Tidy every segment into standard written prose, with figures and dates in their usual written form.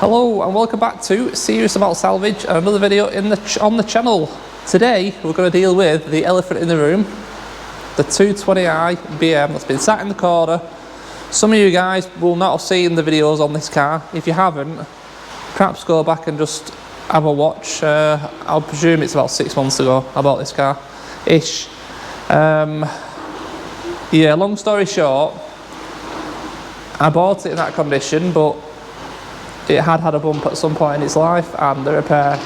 Hello and welcome back to Serious About Salvage and another video on the channel. Today we're going to deal with the elephant in the room, the 220i BM that's been sat in the corner. Some of you guys will not have seen the videos on this car. If you haven't, perhaps go back and just have a watch. I'll presume it's about 6 months ago I bought this car ish. Yeah, long story short, I bought it in that condition, but it had a bump at some point in its life and the repair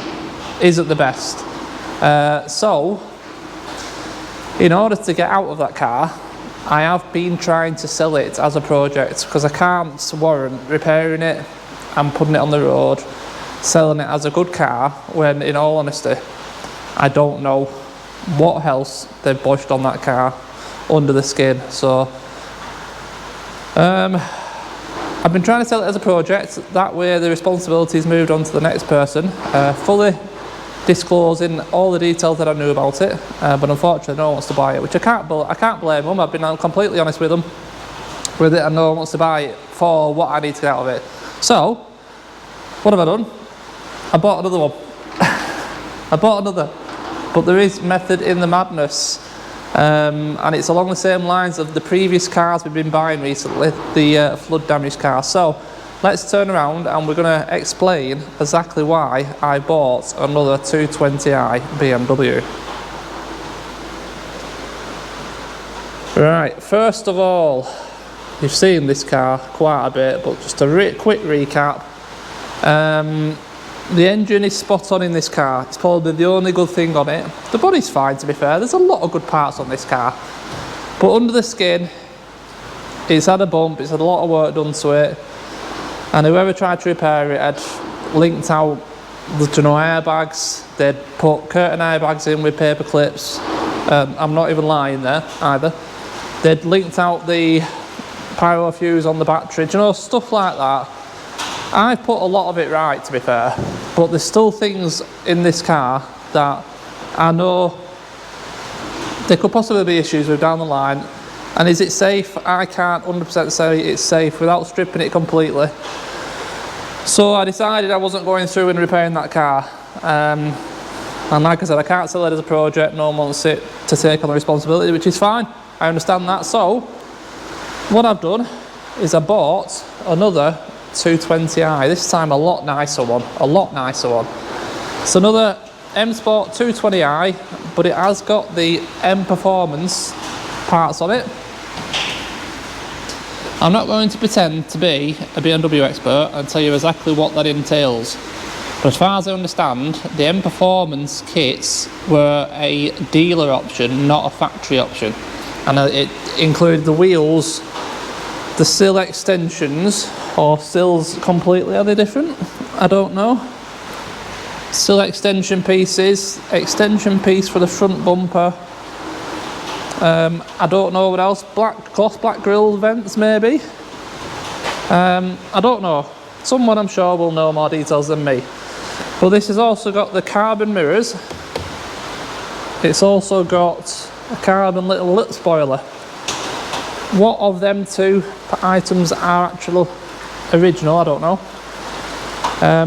isn't the best. So, in order to get out of that car, I have been trying to sell it as a project because I can't warrant repairing it and putting it on the road, selling it as a good car when, in all honesty, I don't know what else they've bushed on that car under the skin. So, I've been trying to sell it as a project, that way the responsibility is moved on to the next person, fully disclosing all the details that I knew about it, but unfortunately no one wants to buy it, which I can't blame them. I've been completely honest with them with it and no one wants to buy it for what I need to get out of it. So, what have I done? I bought another one. I bought another, but there is method in the madness. And it's along the same lines of the previous cars we've been buying recently, the flood damaged cars. So let's turn around and we're going to explain exactly why I bought another 220i BMW. Right, first of all, you've seen this car quite a bit, but just a quick recap. The engine is spot on in this car. It's probably the only good thing on it. The body's fine, to be fair. There's a lot of good parts on this car. But under the skin, it's had a bump. It's had a lot of work done to it. And whoever tried to repair it had linked out the airbags. They'd put curtain airbags in with paper clips. I'm not even lying there either. They'd linked out the pyro fuse on the battery. Do you know, stuff like that. I've put a lot of it right, to be fair, but there's still things in this car that I know there could possibly be issues with down the line. And is it safe? I can't 100% say it's safe without stripping it completely. So I decided I wasn't going through and repairing that car. And like I said, I can't sell it as a project. No one wants it to take on the responsibility, which is fine. I understand that. So what I've done is I bought another 220i, this time a lot nicer one, It's another M Sport 220i, but it has got the M Performance parts on it. I'm not going to pretend to be a BMW expert and tell you exactly what that entails, but as far as I understand, the M Performance kits were a dealer option, not a factory option, and it included the wheels, the sill extensions, or sills completely, are they different? I don't know. Sill extension pieces, extension piece for the front bumper. I don't know what else, gloss black grille vents maybe? I don't know. Someone I'm sure will know more details than me. But this has also got the carbon mirrors. It's also got a carbon little lip spoiler. What of them two items are actual original, I don't know.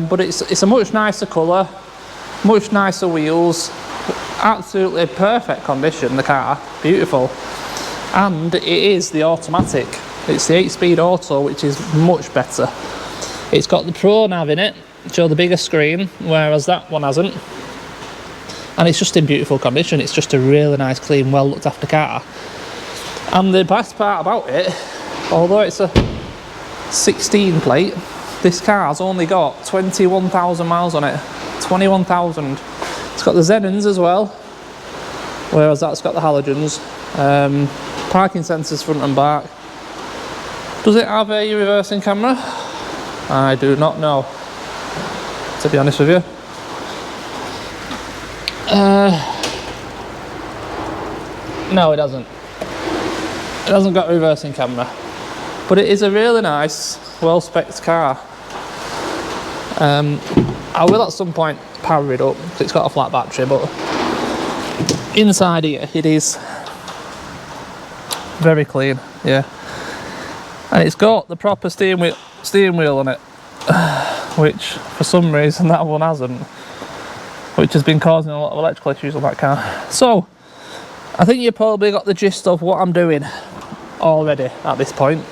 But it's a much nicer colour, much nicer wheels, absolutely perfect condition, the car, beautiful. And it is the automatic. It's the 8-speed auto, which is much better. It's got the Pro Nav in it, show the bigger screen, whereas that one hasn't. And it's just in beautiful condition. It's just a really nice, clean, well looked after car. And the best part about it, although it's a 16 plate, this car's only got 21,000 miles on it. 21,000. It's got the Xenons as well, whereas that's got the halogens. Parking sensors front and back. Does it have a reversing camera? I do not know, to be honest with you. No, it doesn't. It hasn't got a reversing camera, but it is a really nice, well-spec'd car. I will at some point power it up because it's got a flat battery, but inside here it is very clean, yeah. And it's got the proper steering wheel on it. which for some reason that one hasn't, which has been causing a lot of electrical issues on that car. So I think you probably got the gist of what I'm doing already at this point.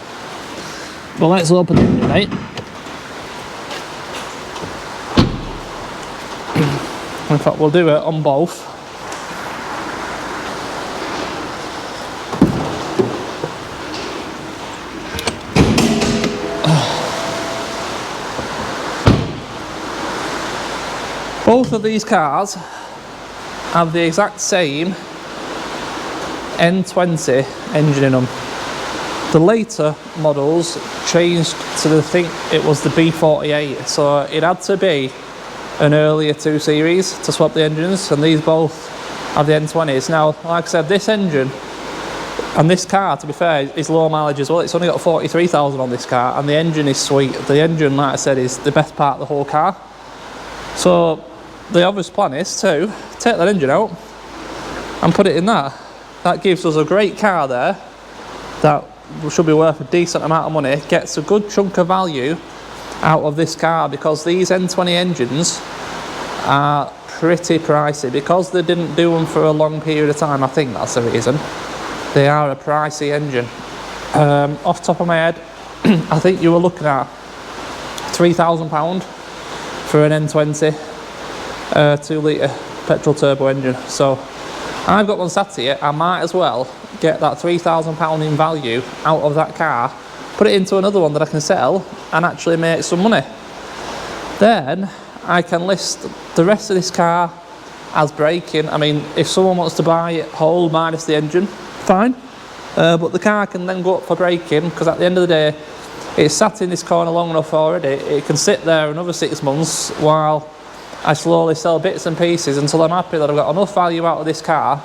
But let's open the engine, mate. In fact, we'll do it on both. Both of these cars have the exact same N20 engine in them. The later models changed to the thing, it was the B48, so it had to be an earlier 2 Series to swap the engines, and these both have the N20s. Now, like I said, this engine and this car, to be fair, is low mileage as well. It's only got 43,000 on this car, and the engine is sweet. The engine, like I said, is the best part of the whole car. So the obvious plan is to take that engine out and put it in that. That gives us a great car there that should be worth a decent amount of money, gets a good chunk of value out of this car, because these N20 engines are pretty pricey. Because they didn't do them for a long period of time, I think that's the reason. They are a pricey engine. Off the top of my head, I think you were looking at £3,000 for an N20 2 litre petrol turbo engine. So I've got one sat here. I might as well get that £3,000 in value out of that car, put it into another one that I can sell and actually make some money. Then I can list the rest of this car as braking. I mean, if someone wants to buy it whole minus the engine, fine, but the car can then go up for braking, because at the end of the day it's sat in this corner long enough already. It can sit there another 6 months while I slowly sell bits and pieces until I'm happy that I've got enough value out of this car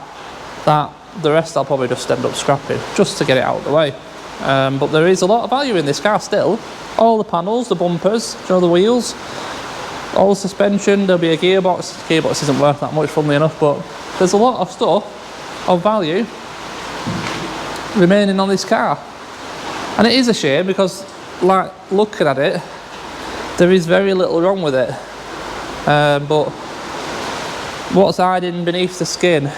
that the rest I'll probably just end up scrapping, just to get it out of the way. But there is a lot of value in this car still. All the panels, the bumpers, you know, the wheels, all the suspension, there'll be a gearbox. The gearbox isn't worth that much, funnily enough, but there's a lot of stuff of value remaining on this car. And it is a shame, because, like, looking at it, there is very little wrong with it. But what's hiding beneath the skin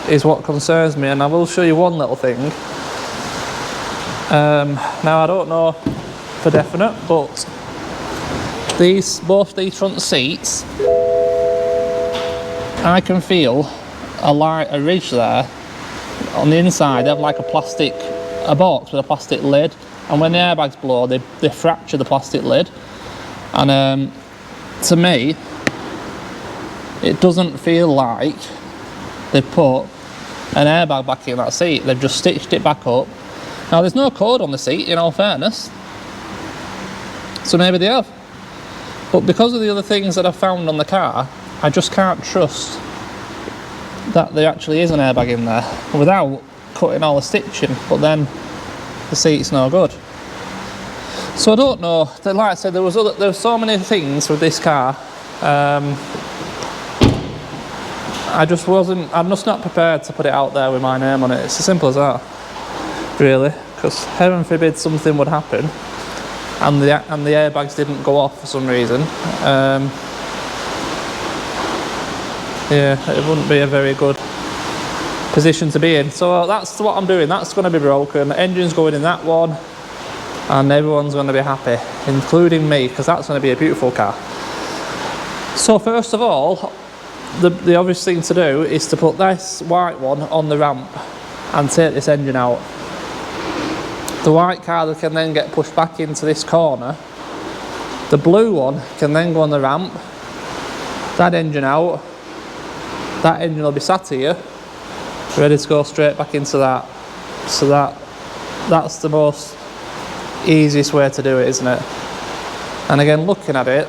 is what concerns me, and I will show you one little thing. Now, I don't know for definite, but both these front seats, I can feel a ridge there on the inside. They have like a box with a plastic lid, and when the airbags blow, they fracture the plastic lid. And to me, it doesn't feel like they've put an airbag back in that seat. They've just stitched it back up. Now, there's no code on the seat, in all fairness, so maybe they have. But because of the other things that I've found on the car, I just can't trust that there actually is an airbag in there without cutting all the stitching, but then the seat's no good. So I don't know. Like I said, there was so many things with this car. I'm just not prepared to put it out there with my name on it. It's as simple as that, really, because heaven forbid something would happen and the airbags didn't go off for some reason. Yeah, it wouldn't be a very good position to be in. So that's what I'm doing. That's going to be broken. The engine's going in that one, and everyone's going to be happy, including me, because that's going to be a beautiful car. So first of all, the obvious thing to do is to put this white one on the ramp and take this engine out. The white car can then get pushed back into this corner. The blue one can then go on the ramp, that engine out, that engine will be sat here, ready to go straight back into that. So that's the most easiest way to do it, isn't it? And again, looking at it,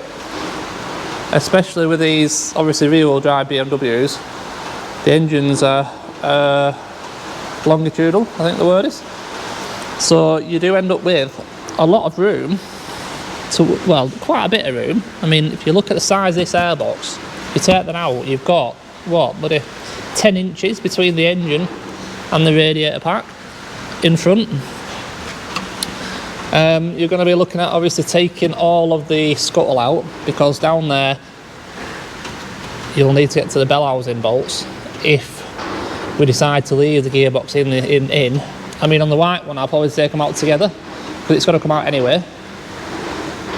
especially with these obviously rear-wheel drive BMWs, the engines are longitudinal, I think the word is. So you do end up with a lot of room, well, quite a bit of room. I mean, if you look at the size of this airbox, you take that out, you've got, what, buddy, 10 inches between the engine and the radiator pack in front. You're going to be looking at obviously taking all of the scuttle out, because down there you'll need to get to the bell housing bolts if we decide to leave the gearbox in. I mean, on the white one I'll probably take them out together because it's going to come out anyway.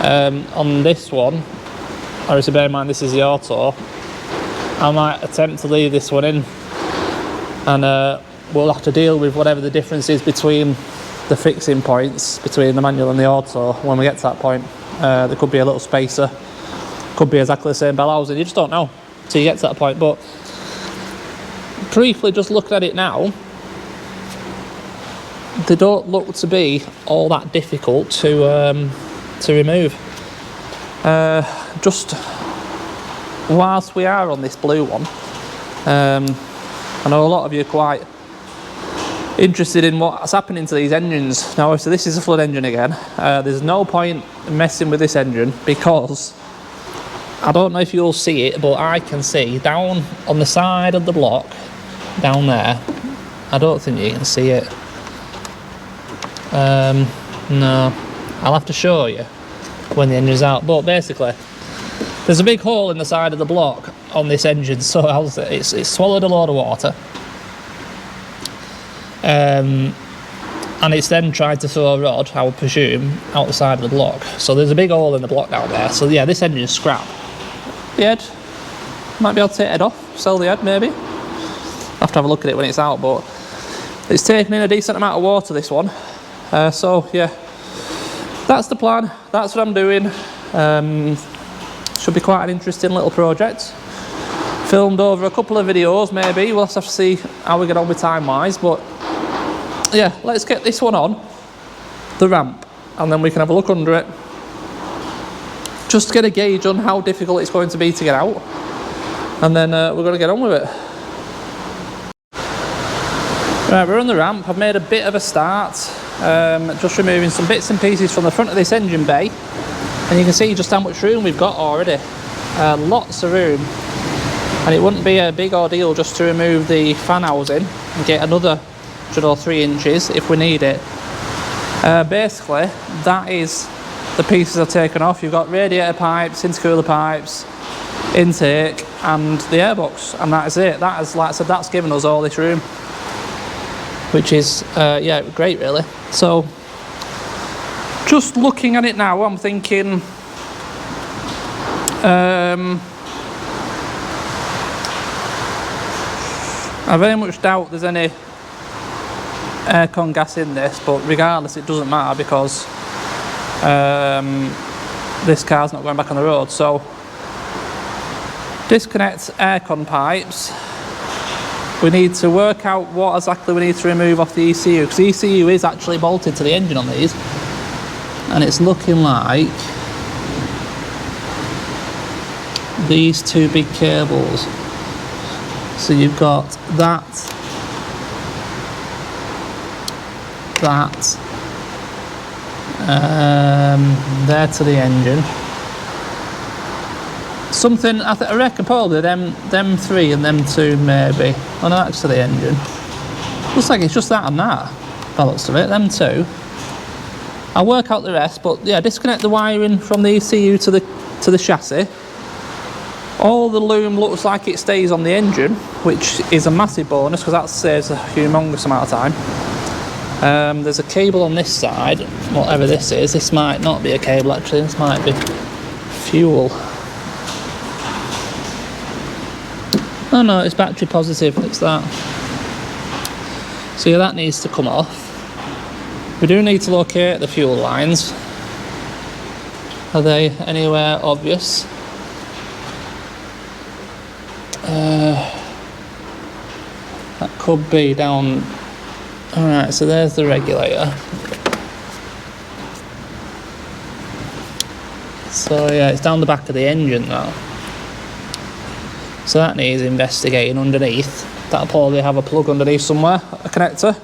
On this one, obviously bear in mind this is the auto, I might attempt to leave this one in, and we'll have to deal with whatever the difference is between the fixing points between the manual and the auto when we get to that point. There could be a little spacer, could be exactly the same bell housing, you just don't know till you get to that point. But briefly just looking at it now, they don't look to be all that difficult to remove. Just whilst we are on this blue one, I know a lot of you are quite interested in what's happening to these engines. Now obviously this is a flood engine again. There's no point messing with this engine because I don't know if you'll see it, but I can see down on the side of the block down there, I don't think you can see it. No, I'll have to show you when the engine's out, but basically there's a big hole in the side of the block on this engine, so it's swallowed a load of water, and it's then tried to throw a rod, I would presume, out the side of the block. So there's a big hole in the block down there. So yeah, this engine is scrap. The head, might be able to take the head off, sell the head maybe. I'll have to have a look at it when it's out, but it's taking in a decent amount of water, this one. So yeah, that's the plan, that's what I'm doing. Should be quite an interesting little project. Filmed over a couple of videos maybe, we'll have to see how we get on with time wise, but yeah, let's get this one on the ramp and then we can have a look under it, just to get a gauge on how difficult it's going to be to get out, and then we're going to get on with it. Right, we're on the ramp. I've made a bit of a start, just removing some bits and pieces from the front of this engine bay, and you can see just how much room we've got already. Lots of room, and it wouldn't be a big ordeal just to remove the fan housing and get another 100 or 3 inches if we need it. Basically that is the pieces I've taken off. You've got radiator pipes, intercooler pipes, intake and the airbox, and that is it. That is, like I said, that's given us all this room, which is yeah, great really. So just looking at it now, I'm thinking I very much doubt there's any aircon gas in this, but regardless it doesn't matter because this car's not going back on the road. So disconnect aircon pipes. We need to work out what exactly we need to remove off the ECU, because the ECU is actually bolted to the engine on these, and it's looking like these two big cables. So you've got that, there to the engine. Something, I reckon probably them 3 and them 2 maybe. Oh no, that's to the engine. Looks like it's just that and that, by the looks of it, them 2. I'll work out the rest, but yeah, disconnect the wiring from the ECU to the chassis. All the loom looks like it stays on the engine, which is a massive bonus because that saves a humongous amount of time. There's a cable on this side, whatever this is. This might not be a cable actually, this might be fuel. Oh no, it's battery positive, it's that. So yeah, that needs to come off. We do need to locate the fuel lines. Are they anywhere obvious? That could be down. Alright, so there's the regulator. So yeah, it's down the back of the engine now. So that needs investigating underneath. That'll probably have a plug underneath somewhere, a connector.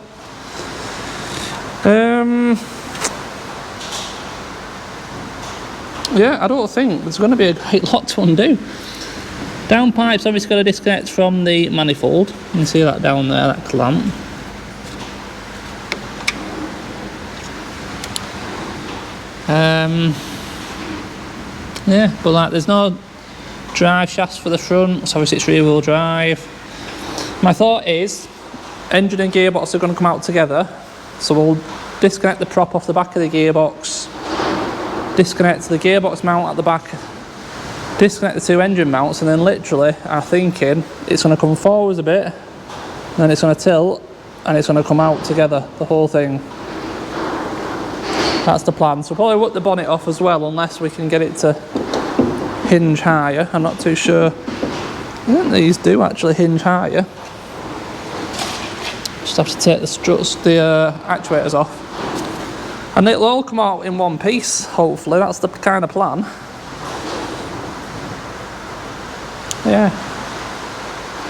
Yeah, I don't think there's going to be a great lot to undo. Downpipe's obviously got to disconnect from the manifold. You can see that down there, that clamp. Yeah, but like there's no drive shafts for the front, so obviously it's rear wheel drive. My thought is engine and gearbox are going to come out together, so we'll disconnect the prop off the back of the gearbox, disconnect the gearbox mount at the back, disconnect the two engine mounts, and then literally I'm thinking it's going to come forwards a bit, then it's going to tilt and it's going to come out together, the whole thing. That's the plan. So we'll probably whip the bonnet off as well, unless we can get it to hinge higher. I'm not too sure. I think these do actually hinge higher. Just have to take the struts, the actuators off. And it'll all come out in one piece, hopefully. That's the kind of plan. Yeah.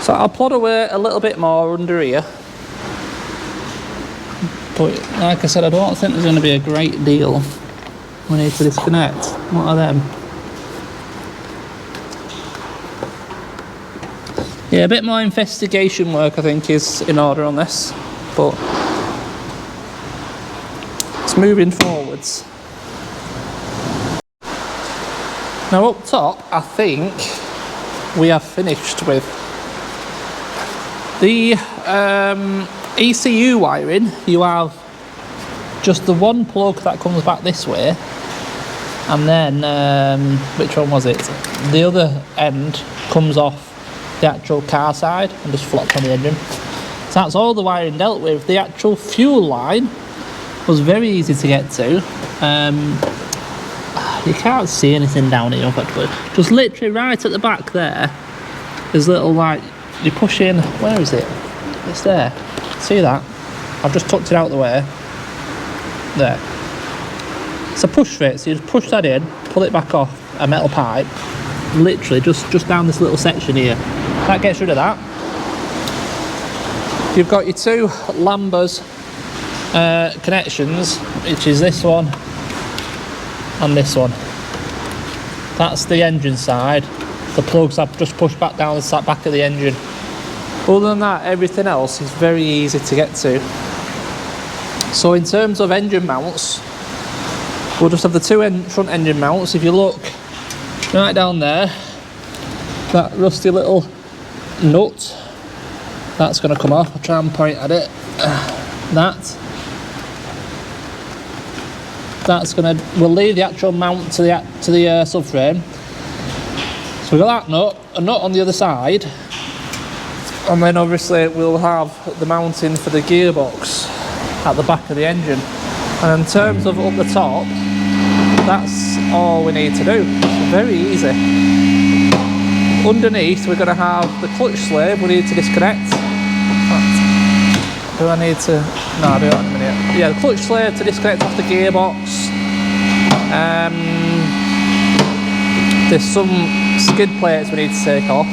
So I'll plod away a little bit more under here. But like I said, I don't think there's going to be a great deal we need to disconnect. What are them? Yeah, a bit more investigation work I think is in order on this, but it's moving forwards. Now up top, I think we have finished with the ECU wiring. You have just the one plug that comes back this way, and then which one was it? The other end comes off the actual car side and just flops on the engine. So that's all the wiring dealt with. The actual fuel line was very easy to get to. You can't see anything down here, but just literally right at the back there, there's little like you push in. Where is it? It's there. See that? I've just tucked it out the way. There. It's a push fit, so you just push that in, pull it back off a metal pipe, literally just down this little section here. That gets rid of that. You've got your two Lambers connections, which is this one and this one. That's the engine side. The plugs I've just pushed back down the back of the engine. Other than that, everything else is very easy to get to. So in terms of engine mounts, we'll just have the two front engine mounts. If you look right down there, that rusty little nut, that's going to come off. I'll try and point at it. That's going to, we'll leave the actual mount to the subframe. So we've got that nut, a nut on the other side, and then obviously we'll have the mounting for the gearbox at the back of the engine. And in terms of up the top, that's all we need to do. It's very easy. Underneath we're going to have the clutch slave we need to disconnect. Do I need to? No, I'll do that in a minute. Yeah, the clutch slave to disconnect off the gearbox. There's some skid plates we need to take off.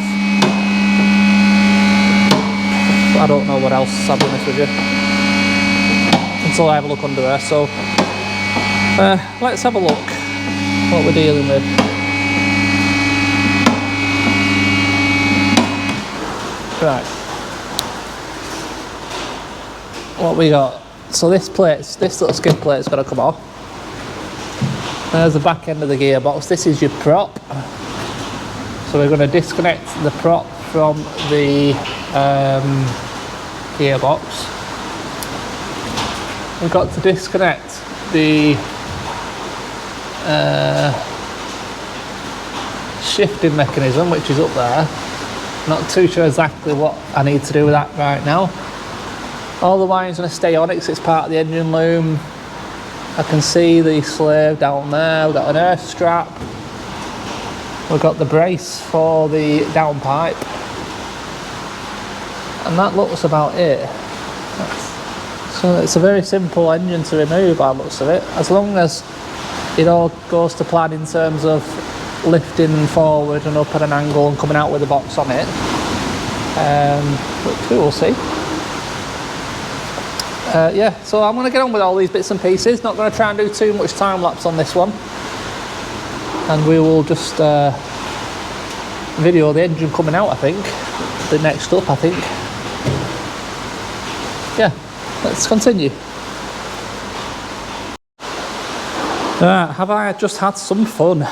I don't know what else, I'll be honest with you, until I have a look under there. So let's have a look what we're dealing with. Right, what we got? So this little skid plate's got to come off. There's the back end of the gearbox. This is your prop. So we're going to disconnect the prop from the gearbox. We've got to disconnect the shifting mechanism, which is up there. Not too sure exactly what I need to do with that right now. All the wiring's going to stay on it because it's part of the engine loom. I can see the slave down there. We've got an earth strap. We've got the brace for the downpipe. And that looks about it. So it's a very simple engine to remove by the looks of it. As long as it all goes to plan in terms of lifting forward and up at an angle and coming out with a box on it. Which we will see. Yeah, so I'm going to get on with all these bits and pieces. Not going to try and do too much time lapse on this one. And we will just video the engine coming out, I think. The next up, I think. Yeah, let's continue. Right, have I just had some fun?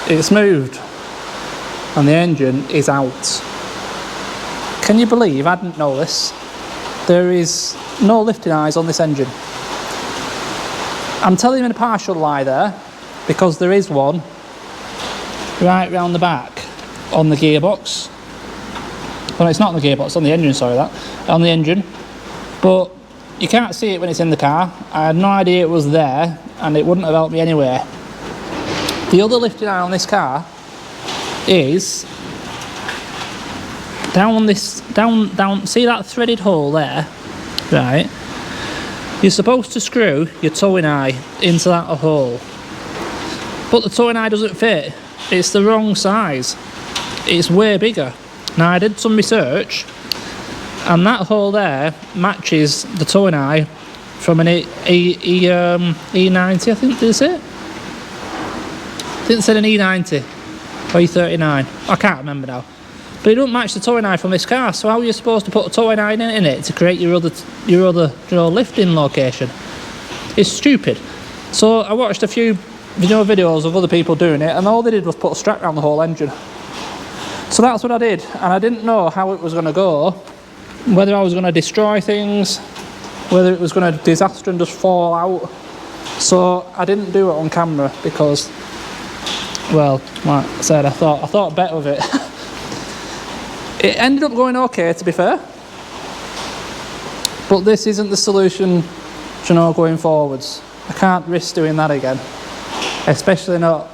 It's moved and the engine is out. Can you believe I didn't know this? There is no lifting eyes on this engine. I'm telling you in a partial lie there, because there is one right round the back on the gearbox. Well, it's not on the gearbox, on the engine, sorry, on the engine. But you can't see it when it's in the car. I had no idea it was there, and it wouldn't have helped me anyway. The other lifting eye on this car is down this, down, see that threaded hole there? Right. You're supposed to screw your towing eye into that hole. But the towing eye doesn't fit. It's the wrong size. It's way bigger. Now I did some research, and that hole there matches the towing eye from an E90, I think, did it say? I think it said an E90 or E39. I can't remember now. But it don't match the towing eye from this car, so how are you supposed to put a towing eye in it to create your other lifting location? It's stupid. So I watched a few videos of other people doing it, and all they did was put a strap around the whole engine. So that's what I did, and I didn't know how it was going to go, whether I was going to destroy things, whether it was going to disaster and just fall out. So I didn't do it on camera because, well, like I said, I thought better of it. It ended up going okay, to be fair, but this isn't the solution, going forwards. I can't risk doing that again, especially not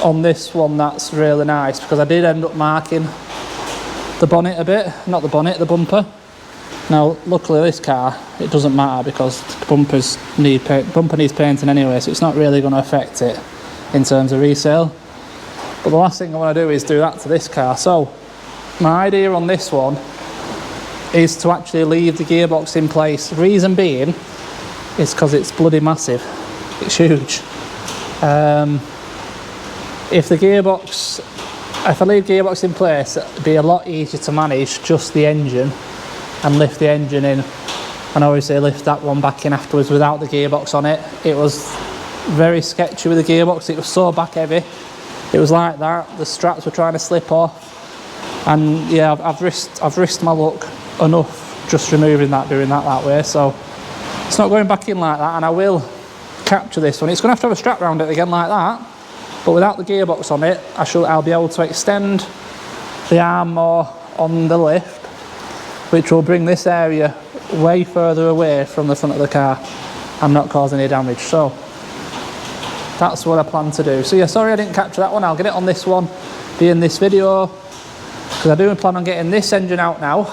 on this one that's really nice, because I did end up marking the bonnet a bit, not the bonnet, the bumper. Now luckily this car, it doesn't matter because the bumper needs painting anyway, so it's not really going to affect it in terms of resale. But the last thing I want to do is do that to this car. So my idea on this one is to actually leave the gearbox in place. Reason being is because it's bloody massive. It's huge. If I leave gearbox in place, it'd be a lot easier to manage just the engine and lift the engine in, and obviously lift that one back in afterwards without the gearbox on it. It was very sketchy with the gearbox. It was so back heavy. It was like that. The straps were trying to slip off. And yeah, I've risked my luck enough just doing that way, so it's not going back in like that. And I will capture this one. It's going to have a strap around it again like that, but without the gearbox on it, I'll be able to extend the arm more on the lift, which will bring this area way further away from the front of the car and not cause any damage. So that's what I plan to do. So yeah, sorry I didn't capture that one. I'll get it on this one, be in this video, because I do plan on getting this engine out now.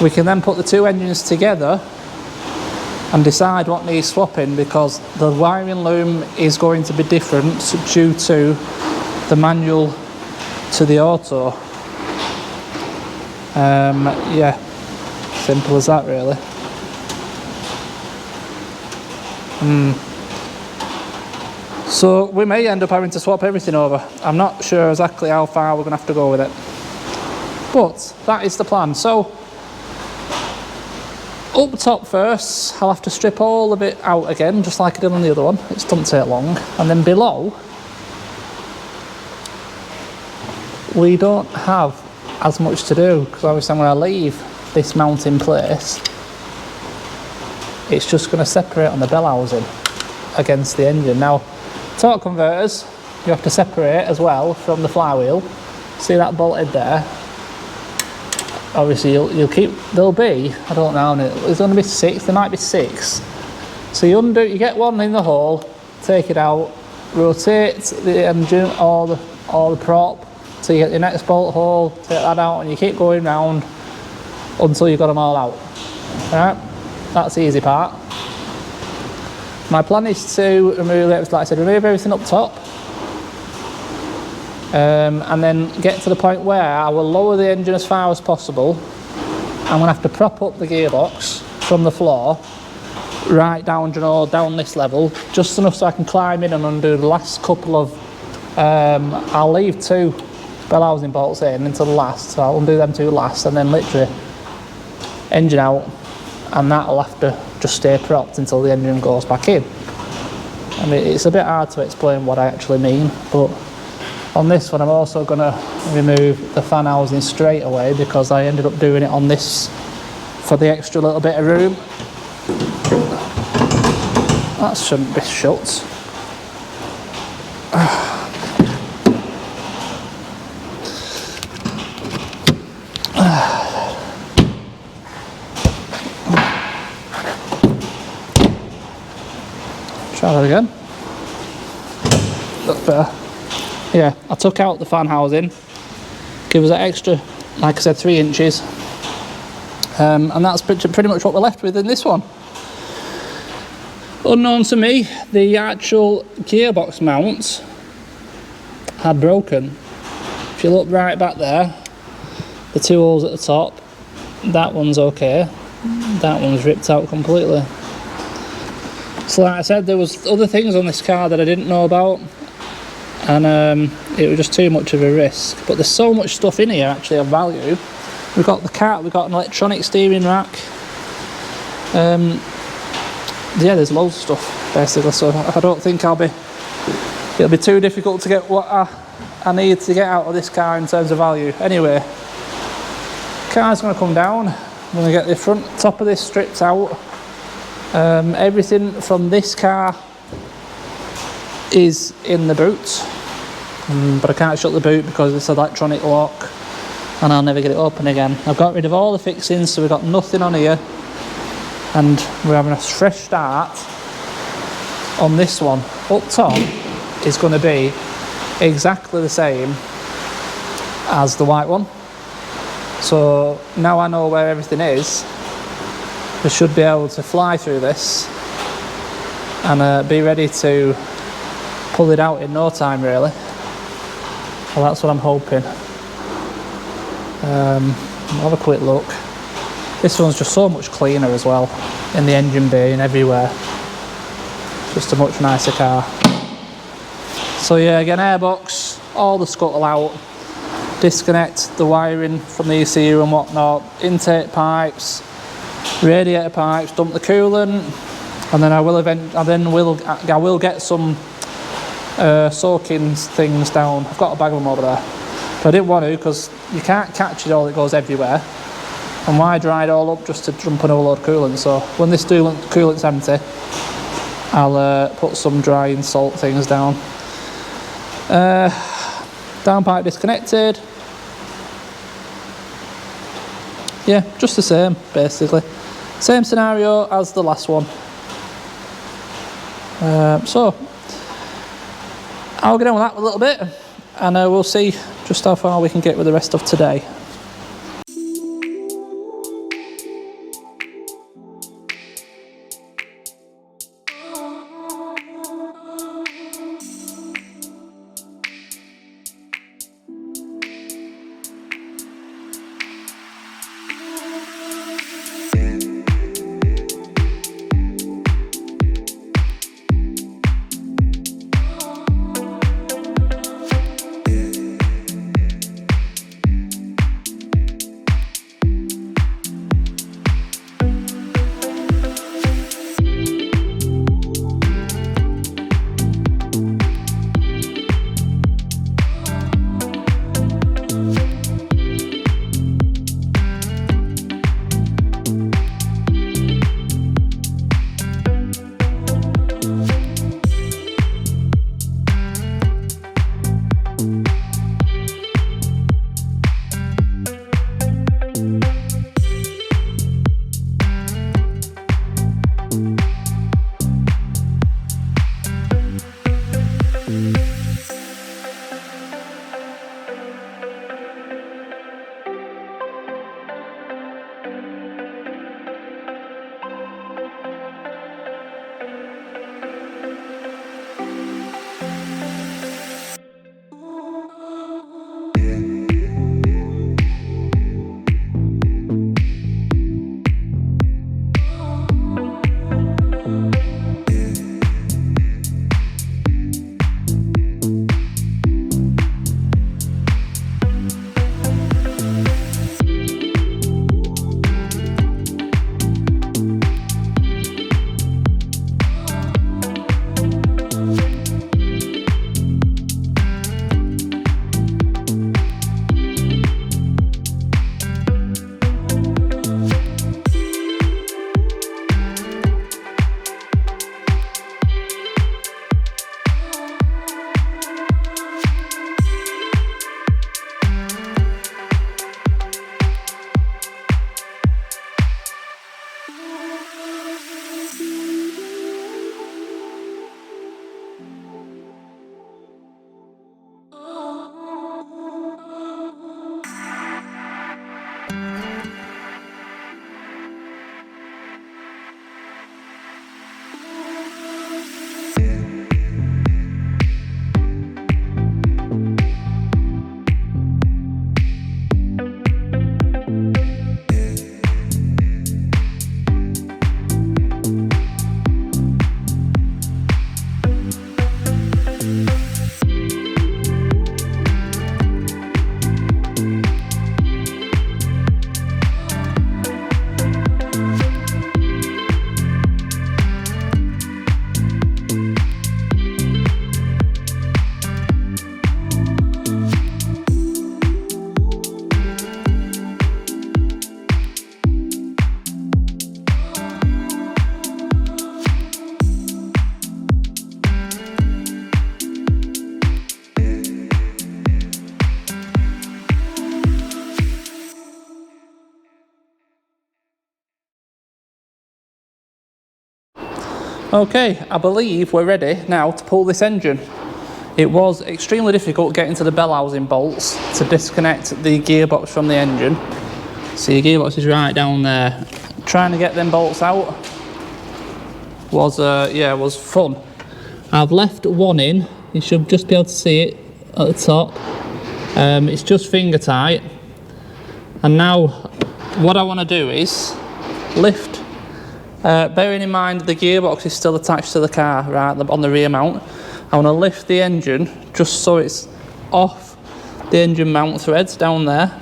We can then put the two engines together and decide what needs swapping, because the wiring loom is going to be different due to the manual to the auto. Yeah, simple as that really. So we may end up having to swap everything over. I'm not sure exactly how far we're going to have to go with it, but that is the plan. So up top first, I'll have to strip all of it out again, just like I did on the other one. It doesn't take long. And then below, we don't have as much to do, because obviously when I leave this mount in place, it's just going to separate on the bell housing against the engine. Now, torque converters, you have to separate as well from the flywheel. See that bolted there? Obviously you'll keep, there'll be, I don't know, there's going to be 6, there might be 6. So you get one in the hole, take it out, rotate the engine or the prop till you get your next bolt hole, take that out, and you keep going round until you've got them all out. Alright, that's the easy part. My plan is to remove, like I said, remove everything up top, and then get to the point where I will lower the engine as far as possible. I'm going to have to prop up the gearbox from the floor right down, down this level, just enough so I can climb in and undo the last couple of, I'll leave 2 bell housing bolts in until the last, so I'll undo them 2 last, and then literally engine out, and that'll have to just stay propped until the engine goes back in. I mean, it's a bit hard to explain what I actually mean, but on this one I'm also going to remove the fan housing straight away because I ended up doing it on this for the extra little bit of room. That shouldn't be shut. Try that again. Look better. Yeah, I took out the fan housing, give us that extra, like I said, 3 inches, and that's pretty much what we're left with in this one. Unknown to me, the actual gearbox mount had broken. If you look right back there, the 2 holes at the top, that one's okay, that one's ripped out completely. So like I said, there was other things on this car that I didn't know about, and it was just too much of a risk. But there's so much stuff in here actually of value. We've got the car, we've got an electronic steering rack. Yeah, there's loads of stuff basically, so I don't think it'll be too difficult to get what I need to get out of this car in terms of value. Anyway, car's going to come down. I'm going to get the front top of this stripped out. Everything from this car is in the boot, but I can't shut the boot because it's electronic lock and I'll never get it open again. I've got rid of all the fixings, so we've got nothing on here, and we're having a fresh start on this one. Up top is going to be exactly the same as the white one, so now I know where everything is. We should be able to fly through this and be ready to pull it out in no time, really. Well, that's what I'm hoping. I'll have a quick look. This one's just so much cleaner as well, in the engine bay and everywhere. Just a much nicer car. So yeah, again, airbox, all the scuttle out, disconnect the wiring from the ECU and whatnot, intake pipes, radiator pipes, dump the coolant, and then I will get some soaking things down. I've got a bag of them over there, but I didn't want to because you can't catch it all, it goes everywhere, and why dry it all up just to dump an overload of coolant? So when this coolant's empty, I'll put some drying salt things down. Downpipe disconnected. Yeah, just the same basically. Same scenario as the last one. So I'll get on with that a little bit, and we'll see just how far we can get with the rest of today. Okay, I believe we're ready now to pull this engine. It was extremely difficult getting to the bell housing bolts to disconnect the gearbox from the engine. So your gearbox is right down there. Trying to get them bolts out was fun. I've left one in. You should just be able to see it at the top. It's just finger tight. And now what I want to do is lift. Bearing in mind the gearbox is still attached to the car right on the rear mount, I want to lift the engine just so it's off the engine mount threads down there.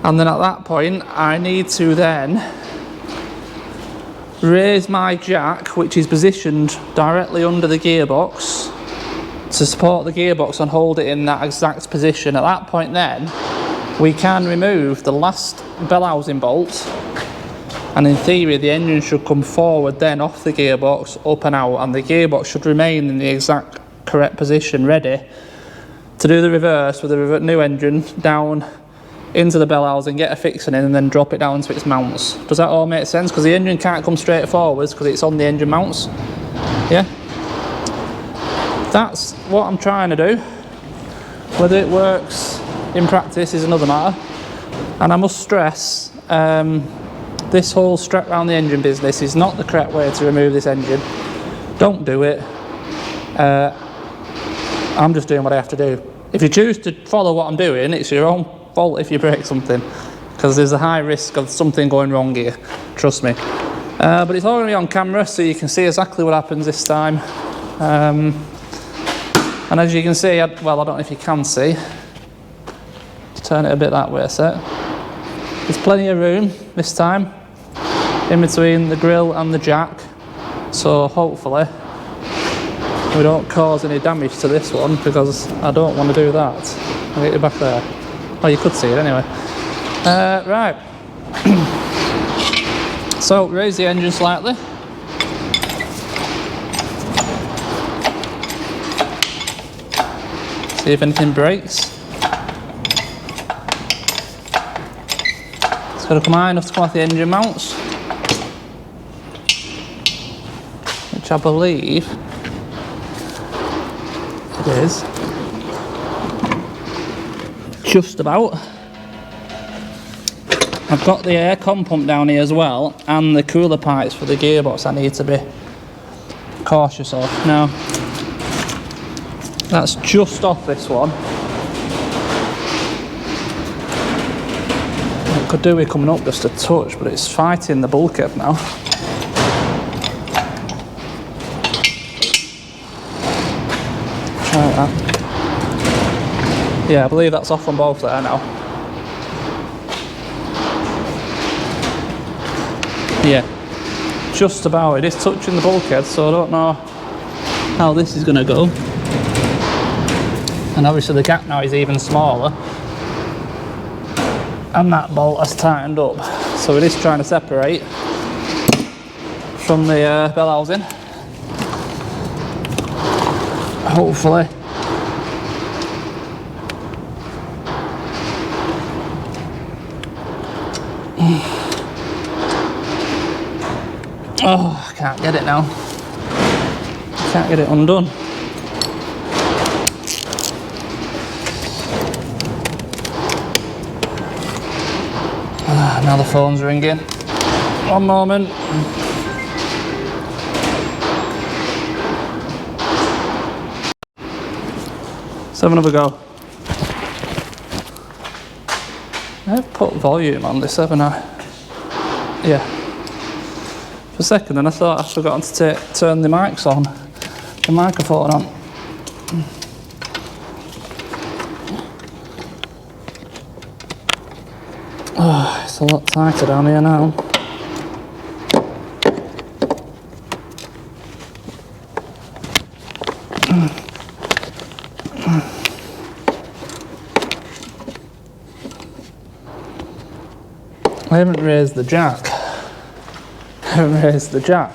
And then at that point I need to then raise my jack, which is positioned directly under the gearbox, to support the gearbox and hold it in that exact position. At that point then we can remove the last bell housing bolt, and in theory the engine should come forward then off the gearbox, up and out, and the gearbox should remain in the exact correct position, ready to do the reverse with the new engine down into the bell housing, get a fixing in, and then drop it down to its mounts. Does that all make sense? Because the engine can't come straight forwards because it's on the engine mounts. Yeah? That's what I'm trying to do. Whether it works in practice is another matter. And I must stress, this whole strap around the engine business is not the correct way to remove this engine. Don't do it. I'm just doing what I have to do. If you choose to follow what I'm doing, it's your own fault if you break something, because there's a high risk of something going wrong here, trust me. But it's all going to be on camera so you can see exactly what happens this time. And as you can see, well, I don't know if you can see, turn it a bit that way, set. There's plenty of room this time in between the grille and the jack, so hopefully we don't cause any damage to this one, because I don't want to do that. I'll get you back there. Oh, you could see it anyway. Right. So raise the engine slightly. See if anything breaks. It's got to come high enough to come off the engine mounts, which I believe it is. Just about. I've got the air con pump down here as well, and the cooler pipes for the gearbox I need to be cautious of. Now, that's just off this one. It could do with coming up just a touch, but it's fighting the bulkhead now. Try that. Yeah, I believe that's off on both there now. Yeah, just about. It is touching the bulkhead, so I don't know how this is going to go. And obviously the gap now is even smaller, and that bolt has tightened up, so it is trying to separate from the bell housing. Hopefully oh, I can't get it now. I can't get it undone. Now the phone's ringing. One moment. Let's have another go. I've put volume on this, haven't I? Yeah. For a second then I thought I'd forgotten to turn the mics on. The microphone on. Oh, it's a lot tighter down here now. I haven't raised the jack. I haven't raised the jack.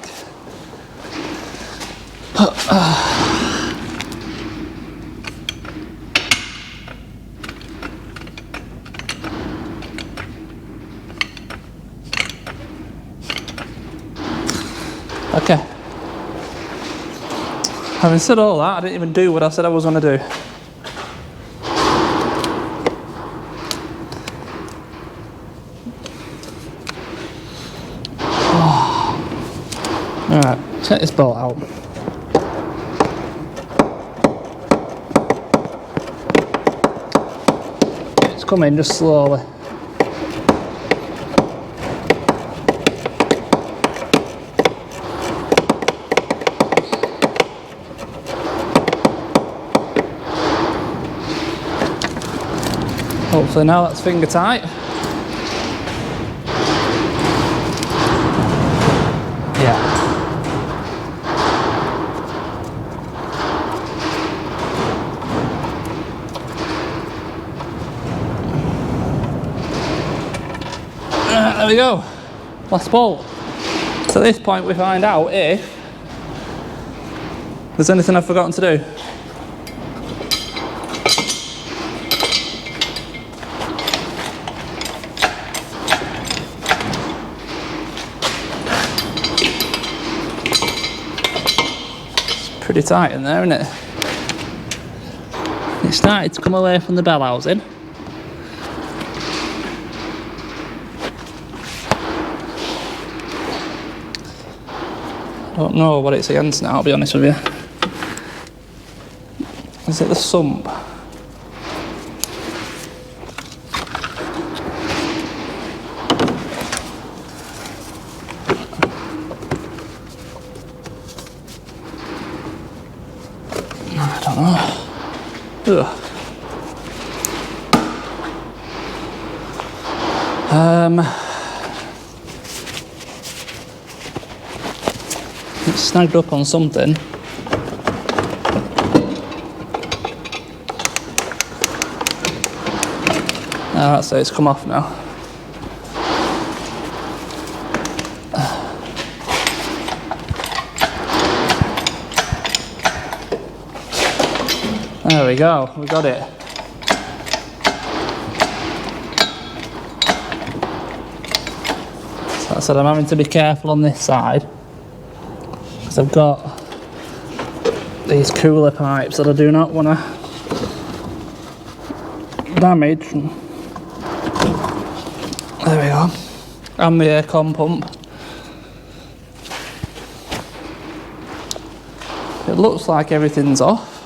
Okay. Having said all that, I didn't even do what I said I was going to do. Alright, check this bolt out. It's coming just slowly. Hopefully now that's finger tight. Yeah. There we go, last bolt. So at this point we find out if there's anything I've forgotten to do. It's pretty tight in there, isn't it? It started to come away from the bell housing. I don't know what it's against now, I'll be honest with you. Is it the sump? I don't know. Ugh. It's snagged up on something. That's it, it's come off now. There we go, we got it. So I said I'm having to be careful on this side, because I've got these cooler pipes that I do not want to damage. There we go. And the aircon pump. It looks like everything's off.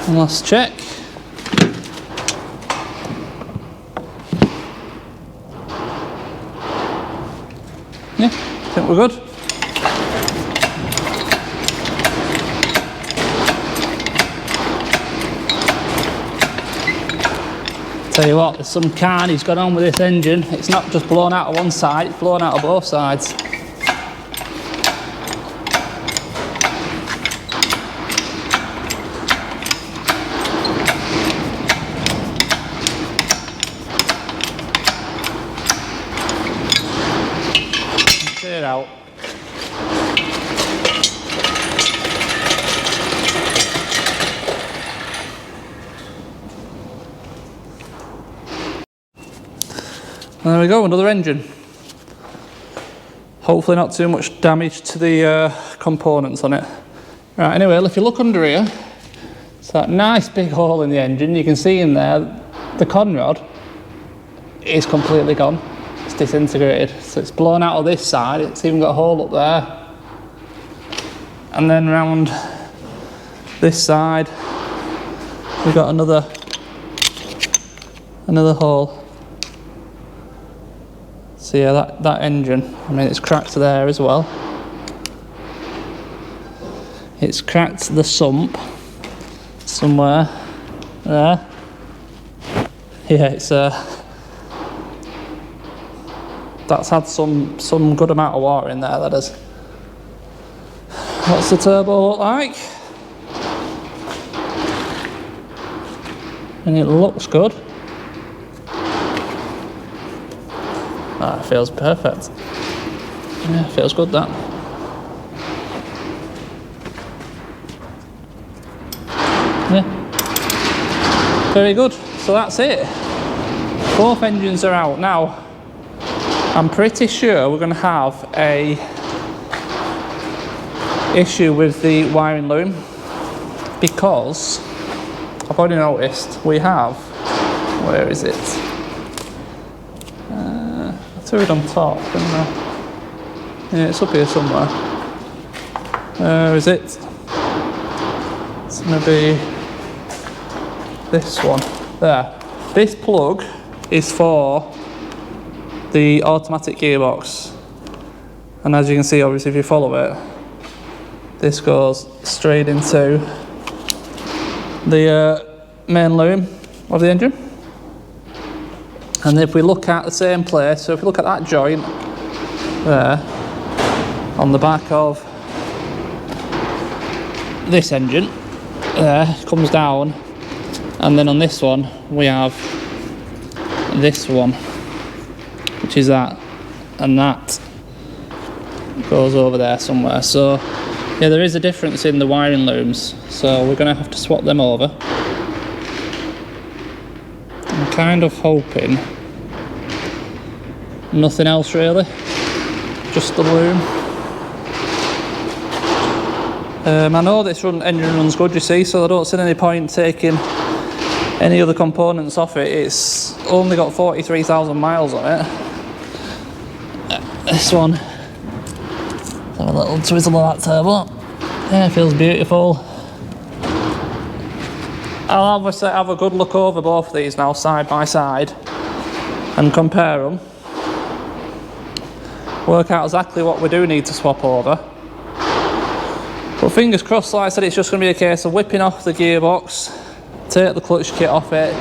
One last check. Yeah, I think we're good. Tell you what, there's some carnage going on with this engine. It's not just blown out of one side, it's blown out of both sides. It out. There we go, another engine. Hopefully not too much damage to the components on it. Right, anyway, if you look under here, it's that nice big hole in the engine. You can see in there, the conrod is completely gone. It's disintegrated, so it's blown out of this side. It's even got a hole up there, and then round this side we've got another hole. So yeah, that engine, I mean, it's cracked there as well. It's cracked the sump somewhere there. Yeah, it's that's had some good amount of water in there, that is. What's the turbo look like? And it looks good. Ah, it feels perfect. Yeah, feels good that. Yeah. Very good. So that's it. Both engines are out. Now, I'm pretty sure we're going to have a issue with the wiring loom, because I've already noticed we have, where is it? I threw it on top, didn't I? Yeah, it's up here somewhere. Where is it? It's going to be this one. There. This plug is for the automatic gearbox. And as you can see, obviously, if you follow it, this goes straight into the main loom of the engine. And if we look at the same place, so if we look at that joint there, on the back of this engine, there, comes down, and then on this one, we have this one, which is that, and that goes over there somewhere. So, yeah, there is a difference in the wiring looms, so we're going to have to swap them over. I'm kind of hoping nothing else really, just the loom. I know this engine runs good, you see, so I don't see any point taking any other components off it. It's only got 43,000 miles on it. This one, have a little twizzle of that turbo. Yeah, it feels beautiful. I'll obviously have a good look over both of these now, side by side, and compare them. Work out exactly what we do need to swap over. But fingers crossed, like I said, it's just going to be a case of whipping off the gearbox, take the clutch kit off it,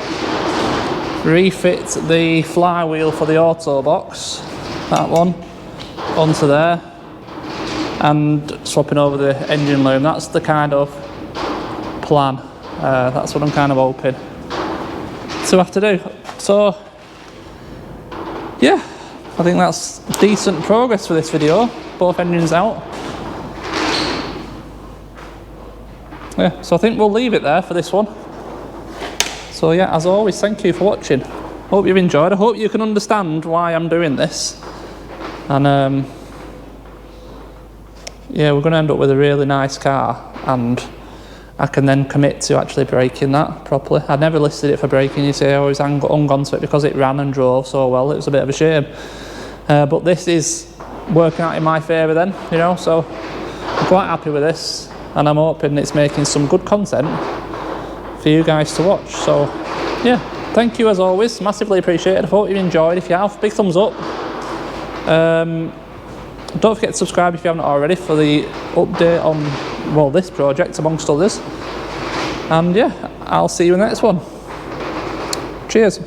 refit the flywheel for the auto box, that one, onto there, and swapping over the engine loom. That's the kind of plan. That's what I'm kind of hoping to have to do. So, yeah, I think that's decent progress for this video. Both engines out. Yeah, so I think we'll leave it there for this one. So yeah, as always, thank you for watching. Hope you've enjoyed. I hope you can understand why I'm doing this. And yeah, we're going to end up with a really nice car, and I can then commit to actually braking that properly. I never listed it for braking, you see. I always hung on to it because it ran and drove so well. It was a bit of a shame. But this is working out in my favour then, you know, so I'm quite happy with this. And I'm hoping it's making some good content for you guys to watch. So yeah, thank you as always, massively appreciated. I hope you enjoyed. If you have, big thumbs up. Don't forget to subscribe if you haven't already for the update on, well, this project amongst others. And yeah, I'll see you in the next one. Cheers.